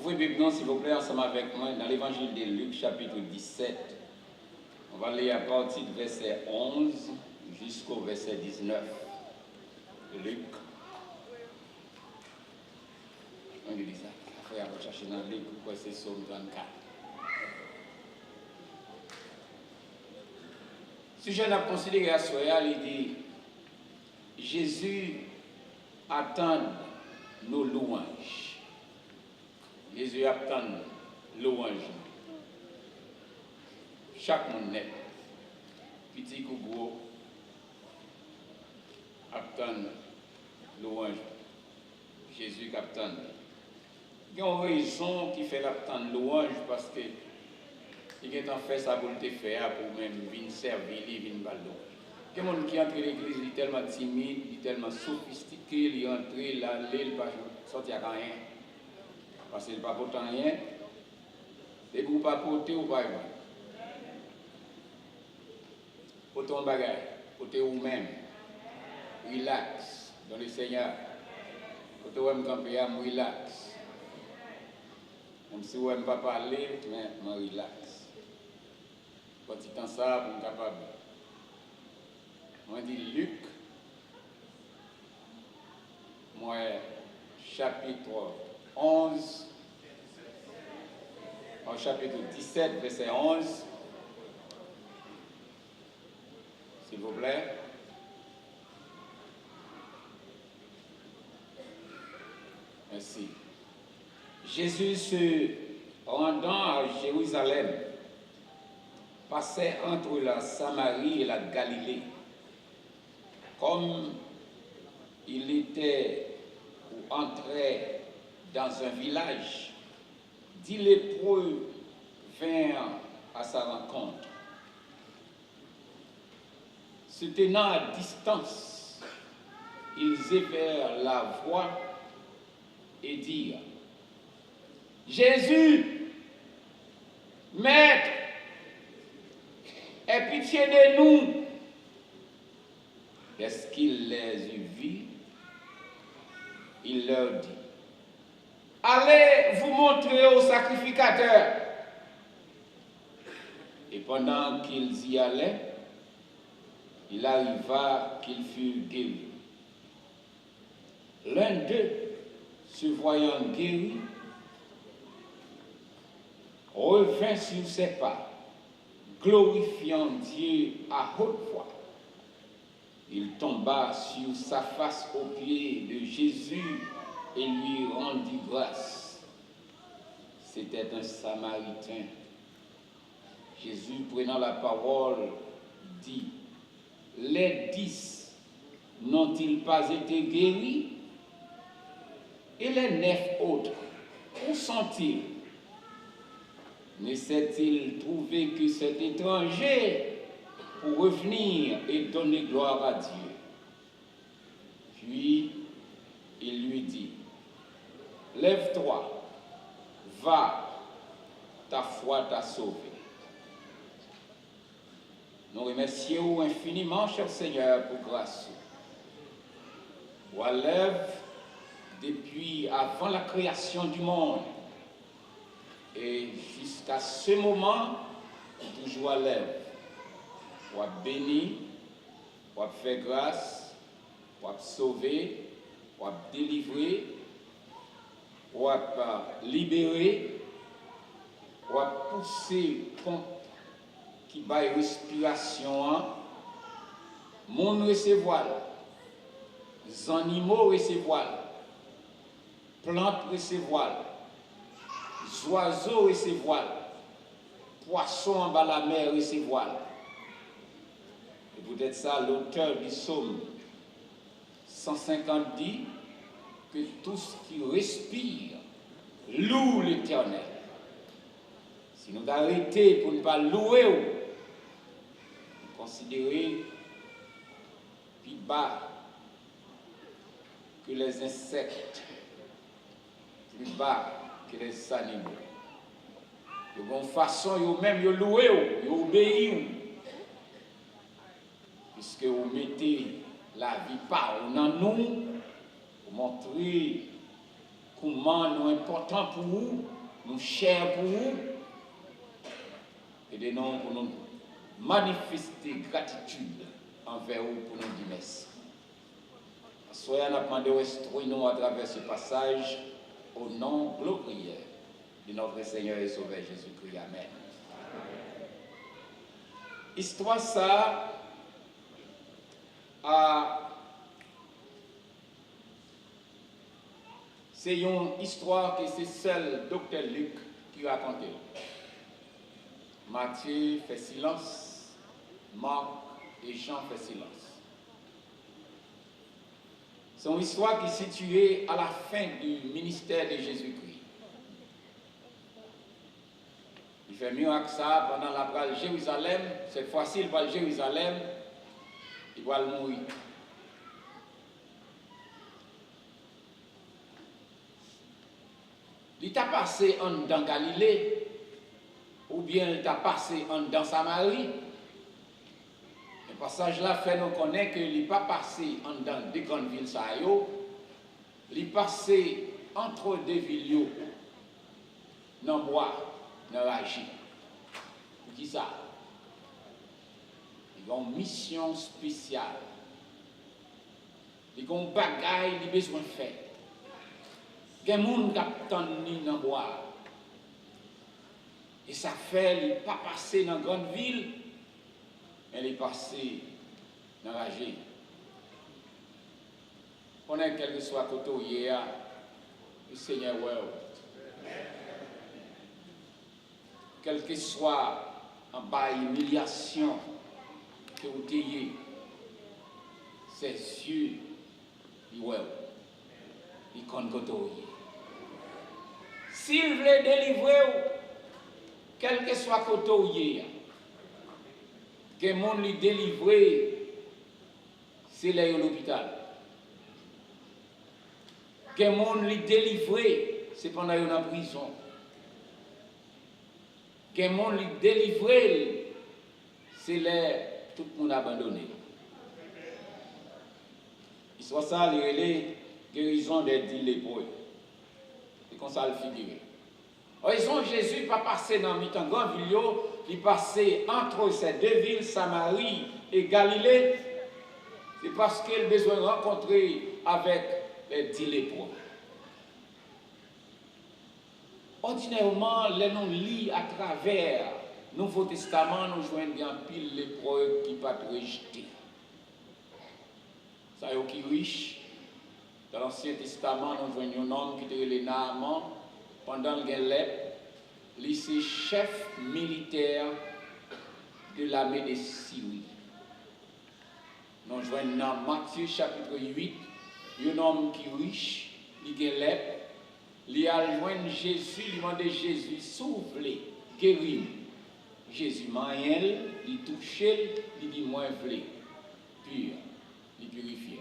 Ouvrez Bible, s'il vous plaît, ensemble avec moi, dans l'évangile de Luc, chapitre 17. On va lire à partir du verset 11 jusqu'au verset 19. Luc. On dit ça. Après, on va chercher dans Luc, pourquoi c'est Somme 34. Si je n'ai considéré à Soya, il dit Jésus attend nos louanges. Jésus attend louanges. Chaque monde net, petit ou gros, attend louange. Jésus attend. Il y a une raison qui fait l'attendre louange parce que il est en fait ça pour le faire pour même venir servir, venir ballon. Il y a des gens qui entrent dans l'église, il est tellement timide, il est tellement sophistiqué, il entre là, il ne va pas sortir à rien. Parce qu'il ne va pas porter rien. Et vous ne pas porter ou pas. Porter un bagage, porter vous-même. Relax dans le Seigneur. Porter vous-même camper, relax. Même si vous n'aimez pas parler, mais relax. Quand il temps ça, vous êtes capable. On dit Luc, moi, chapitre 11, en chapitre 17, verset 11, s'il vous plaît. Merci. Jésus se rendant à Jérusalem, passait entre la Samarie et la Galilée. Comme il était ou entrait dans un village, 10 lépreux vinrent à sa rencontre. Se tenant à distance, ils élevèrent la voix et dirent « Jésus, Maître, aie pitié de nous. » Lorsqu'il les eut vus, il leur dit « Allez vous montrer au sacrificateur. » Et pendant qu'ils y allaient, il arriva qu'il fut guéri. L'un d'eux, se voyant guéri, revint sur ses pas, glorifiant Dieu à haute voix. Il tomba sur sa face aux pieds de Jésus et lui rendit grâce. C'était un Samaritain. Jésus, prenant la parole, dit « Les 10 n'ont-ils pas été guéris? Et les 9 autres, où sont-ils? Ne s'est-il trouvé que cet étranger pour revenir et donner gloire à Dieu? » Puis il lui dit « Lève-toi, va, ta foi t'a sauvé. » Nous remercions infiniment, cher Seigneur, pour grâce. Ou lève depuis avant la création du monde et jusqu'à ce moment, toujours à lève. Ou béni, ou faire grâce, ou sauver, ou délivrer, ou libérer, ou pousser contre qui baille respiration, monde recevoir, les animaux recevoir, plantes recevoir, les oiseaux recevoir, poissons en bas la mer recevoir. Et peut-être ça, l'auteur du psaume 150 dit que tout ce qui respire loue l'Éternel. Si nous arrêtons pour ne pas louer, nous considérer plus bas que les insectes, plus bas que les animaux. De bonne façon, vous-même, vous louez, vous obéissez. Puisque vous mettez la vie par en nous, vous montrez comment nous important pour vous, nous chers pour vous, et de nous pour nous manifester gratitude envers vous pour nous dire merci. Soyez nous demandé instruire-nous à travers ce passage au nom glorieux de notre Seigneur et Sauveur Jésus-Christ. Amen. Histoire ça c'est une histoire que c'est seul Dr. Luc qui raconte. Matthieu fait silence, Marc et Jean fait silence. C'est une histoire qui est située à la fin du ministère de Jésus-Christ. Il fait mieux que ça pendant la parole de Jérusalem. Cette fois-ci, il va à Jérusalem, il va mourir. Il t'a passé en dans Galilée, ou bien il t'a passé en dans Samarie. Le passage là fait nous connaître qu'il n'est pas passé en dans des grandes villes, il est passé entre deux villes, dans le bois, dans la région. Pour qui ça? Il a une mission spéciale. Il a une bagaille, il a besoin de faire. Il y a des gens qui attendent dans le bois. Et ça fait, il n'est pas passé dans une grande ville, mais il est passé dans la région. On a quel que soit côté hier, le Seigneur quel que soit en bas humiliation que vous ayez, ses yeux, il compte côté hier. S'il veut délivrer, quel que soit côté hier, que le monde lui délivre, c'est là à l'hôpital. Que le monde lui délivre, c'est pendant qu'il est en prison. Que le monde lui délivre, c'est là tout le monde abandonné. Il soit ça, les guérisons des 10 lépreux. C'est comme ça le figurer. Raison Jésus pas passé dans une grande ville, il passait entre ces deux villes, Samarie et Galilée. C'est parce qu'il a besoin de rencontrer avec les 10 lépreux. Ordinairement, les nous lit à travers le Nouveau Testament, nous joignons bien pile lépreux qui ne pas rejeter. Ça y est, qui riche. Dans l'Ancien Testament, nous joignons un homme qui était le Naaman. Pendant le guerre, il est chef militaire de l'armée de Syrie. Nous joignons dans Matthieu chapitre 8, un homme qui est riche, il est guerre. Il a joint Jésus, il demande Jésus, souffle, guéris. Jésus m'a il touche, il dit moi je veux, pur, il purifie.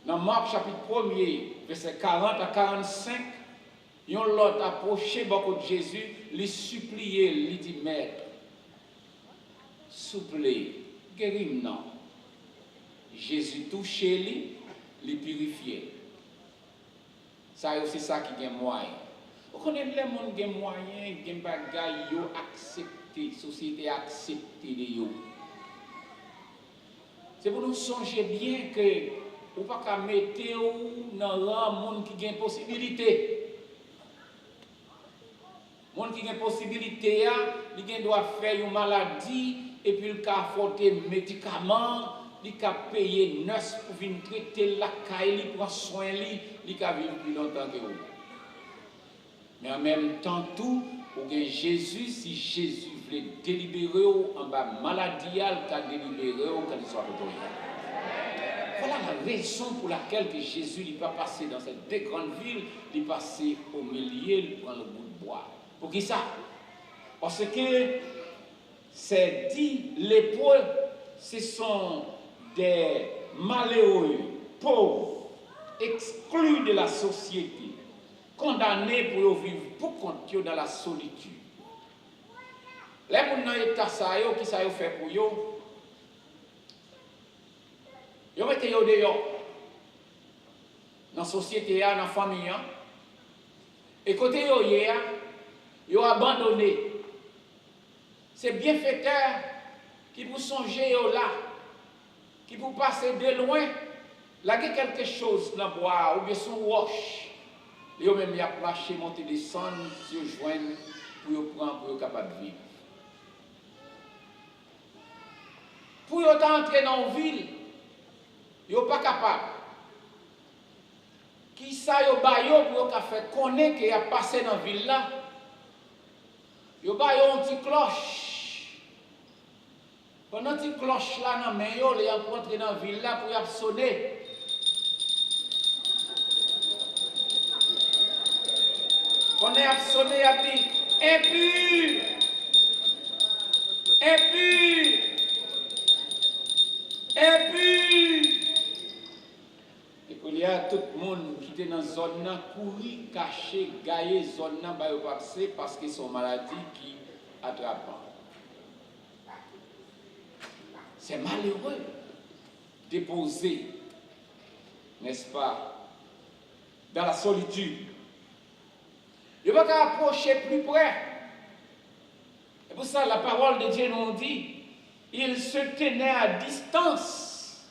Dans Marc chapitre 1er, verset 40 à 45, il y a l'autre approché beaucoup de Jésus, lui supplier, lui dit maître, souple, guéris-moi. Jésus touche lui, lui purifier. Ça c'est ça qui est moyen. Vous connaissez les gens qui ont moyen, qui ont bagaille, qui ont accepté, la société a accepté de eux. C'est pour nous songer bien que vous ne pouvez pas mettre dans le monde qui a une possibilité. Le monde qui a une possibilité, il doit faire une maladie et puis il doit faire des médicaments. Il a payé 9 pour venir traiter la caille, il prend soin, il a vivre plus longtemps que vous. Mais en même temps, tout, pour que Jésus, si Jésus voulait délibérer en bas maladie, il a délibéré quand il soit retourné. Voilà la raison pour laquelle que Jésus n'est pas passé dans cette deux grandes villes, il est passé au milieu, il prend le bout de bois. Pour qui ça? Parce que ces 10 lépreux, ce sont des malheureux, pauvres, exclus de la société, condamnés pour vivre pour compte dans la solitude. Les gens dans l'état qui ça fait pour eux, ils mettent eux dehors. Dans la société, dans la famille, Et côté yo hier, yo abandonné. C'est bienfaiteur qui vous songez yo là, qui vous passez de loin, là il y a quelque chose dans le bois, ou bien son roche. Yo même y a marché, monter, descendre, se joindre pour yo prendre, pour yo capable de vivre. Pour yo entrer dans une ville, yo pas capable. Qui ça yo ba yo pour yo faire connaître qu'il a passé dans la ville là? Yo ba yo une petite cloche. Pendant petite cloche là dans main yo, il a rentré dans la ville là pour y sonner. Quand il a sonné, il a dit impur, impur, impur. Et qu'il y a tout le monde qui était dans la zone là, courir, cacher, gailler zone là, parce que c'est une maladie qui attrape. C'est malheureux déposé, n'est-ce pas, dans la solitude. Il ne va pas approcher plus près. Et pour ça, la parole de Dieu nous dit, il se tenait à distance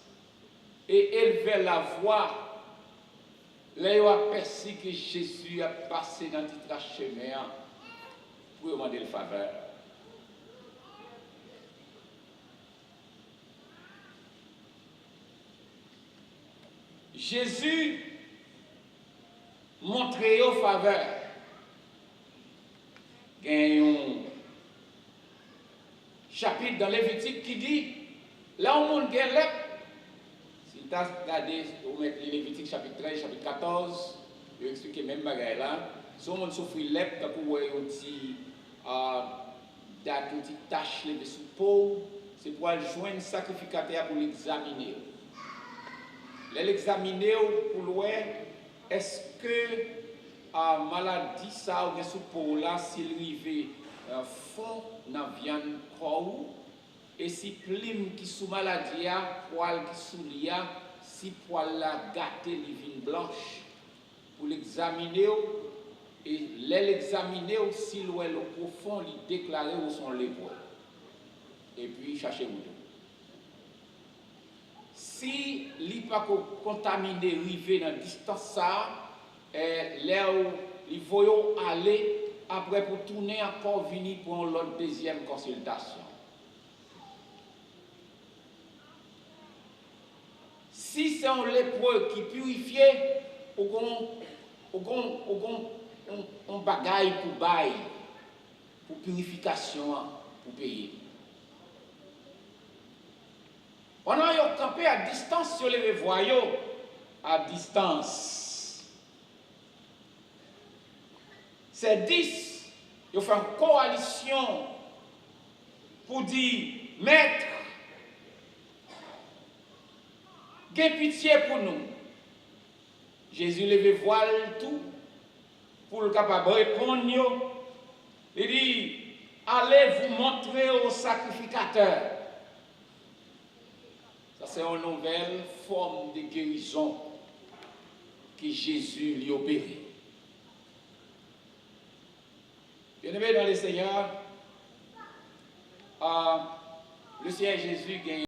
et élevait la voix. Là, il a perçu que Jésus a passé dans le chemin pour demander le faveur. Jésus montrait aux faveur. Il y a un chapitre dans Lévitique qui dit, là où on a l'ép, si tu as regardé, on met Lévitique chapitre 13, chapitre 14, je vais expliquer même bagaille là, si on souffre l'ép, tu as un petit date, une petite tache levée sous peau, c'est pour joindre un sacrificateur pour l'examiner. L'examiner pour voir, est-ce que maladie ça ou bien sous peau là s'il rive fond dans viande corps et si plume qui sous maladie a poil qui sous lia si poil la gâté livine blanche pour l'examiner et l'examiner si l'ouel au profond il déclarer où sont les poils et puis chercher bouton si il pas contaminé rive dans distance ça là où ils vont aller après pour tourner encore venir pour l'autre deuxième consultation. Si c'est un lépreux qui purifie, on bagaille pour bail, pour purification, pour payer. On a campé à distance sur les voyaux, à distance. C'est 10, ils font une coalition pour dire, maître, aie pitié pour nous. Jésus levait voile tout, pour le capable de répondre. Il dit, allez vous montrer au sacrificateur. Ça c'est une nouvelle forme de guérison que Jésus lui opérait. Bien-aimé dans le Seigneur, le Seigneur Jésus gagne.